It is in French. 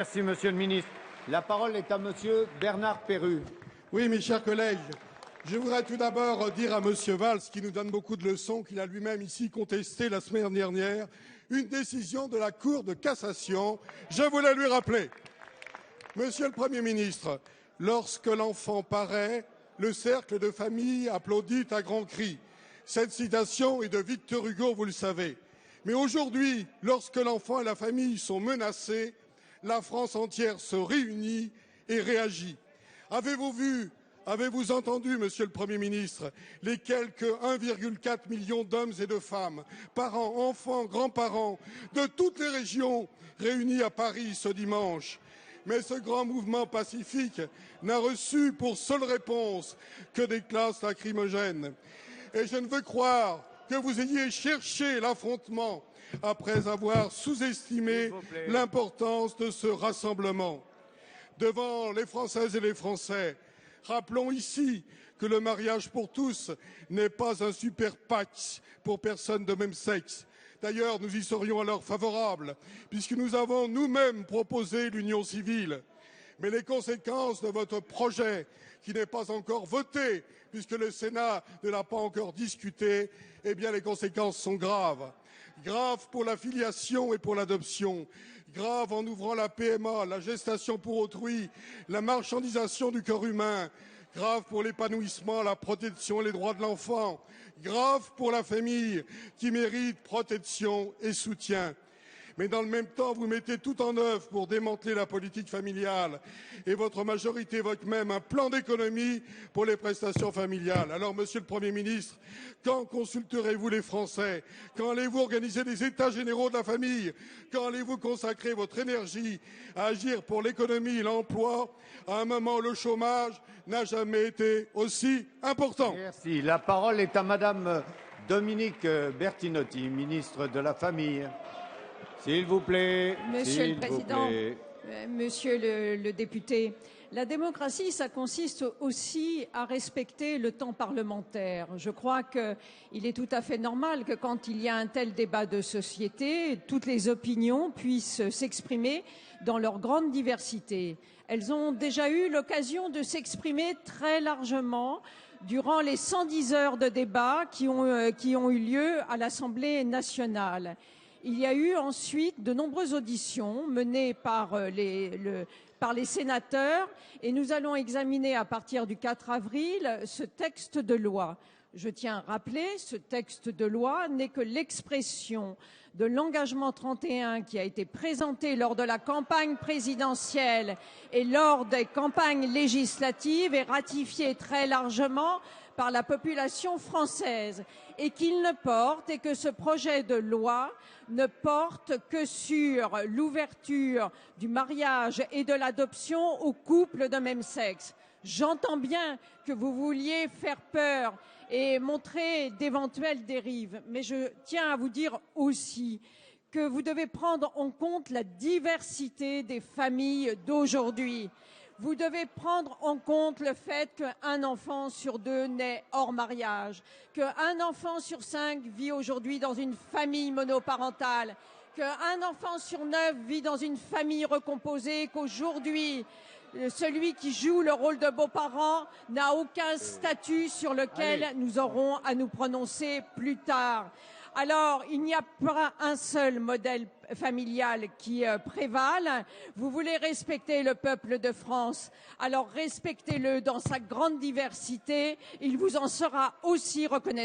Merci, Monsieur le Ministre. La parole est à Monsieur Bernard Perrut. Oui, mes chers collègues, je voudrais tout d'abord dire à Monsieur Valls, qui nous donne beaucoup de leçons, qu'il a lui-même ici contesté la semaine dernière une décision de la Cour de cassation. Je voulais lui rappeler. Monsieur le Premier ministre, lorsque l'enfant paraît, le cercle de famille applaudit à grands cris. Cette citation est de Victor Hugo, vous le savez. Mais aujourd'hui, lorsque l'enfant et la famille sont menacés, la France entière se réunit et réagit. Avez-vous entendu, Monsieur le Premier ministre, les quelques 1,4 million d'hommes et de femmes, parents, enfants, grands-parents, de toutes les régions réunis à Paris ce dimanche? Mais ce grand mouvement pacifique n'a reçu pour seule réponse que des classes lacrymogènes. Et je ne veux croire que vous ayez cherché l'affrontement après avoir sous-estimé l'importance de ce rassemblement. Devant les Françaises et les Français, rappelons ici que le mariage pour tous n'est pas un super pacte pour personnes de même sexe. D'ailleurs, nous y serions alors favorables, puisque nous avons nous-mêmes proposé l'union civile. Mais les conséquences de votre projet, qui n'est pas encore voté, puisque le Sénat ne l'a pas encore discuté, eh bien les conséquences sont graves. Graves pour la filiation et pour l'adoption. Grave en ouvrant la PMA, la gestation pour autrui, la marchandisation du corps humain. Grave pour l'épanouissement, la protection et les droits de l'enfant. Grave pour la famille qui mérite protection et soutien. Mais dans le même temps, vous mettez tout en œuvre pour démanteler la politique familiale. Et votre majorité évoque même un plan d'économie pour les prestations familiales. Alors, Monsieur le Premier ministre, quand consulterez-vous les Français? Quand allez-vous organiser des états généraux de la famille? Quand allez-vous consacrer votre énergie à agir pour l'économie et l'emploi à un moment où le chômage n'a jamais été aussi important? Merci. La parole est à Madame Dominique Bertinotti, ministre de la Famille. S'il vous plaît. Monsieur le Président, Monsieur le député, la démocratie, ça consiste aussi à respecter le temps parlementaire. Je crois qu'il est tout à fait normal que quand il y a un tel débat de société, toutes les opinions puissent s'exprimer dans leur grande diversité. Elles ont déjà eu l'occasion de s'exprimer très largement durant les 110 heures de débat qui ont eu lieu à l'Assemblée nationale. Il y a eu ensuite de nombreuses auditions menées par les sénateurs et nous allons examiner à partir du 4 avril ce texte de loi. Je tiens à rappeler, ce texte de loi n'est que l'expression de l'engagement 31 qui a été présenté lors de la campagne présidentielle et lors des campagnes législatives et ratifié très largement par la population française et que ce projet de loi ne porte que sur l'ouverture du mariage et de l'adoption aux couples de même sexe. J'entends bien que vous vouliez faire peur et montrer d'éventuelles dérives, mais je tiens à vous dire aussi que vous devez prendre en compte la diversité des familles d'aujourd'hui. Vous devez prendre en compte le fait qu'un enfant sur 2 naît hors mariage, qu'un enfant sur 5 vit aujourd'hui dans une famille monoparentale, qu'un enfant sur 9 vit dans une famille recomposée, qu'aujourd'hui, celui qui joue le rôle de beau-parent n'a aucun statut sur lequel nous aurons à nous prononcer plus tard. Alors, il n'y a pas un seul modèle familial qui prévale. Vous voulez respecter le peuple de France, alors respectez-le dans sa grande diversité. Il vous en sera aussi reconnaissant.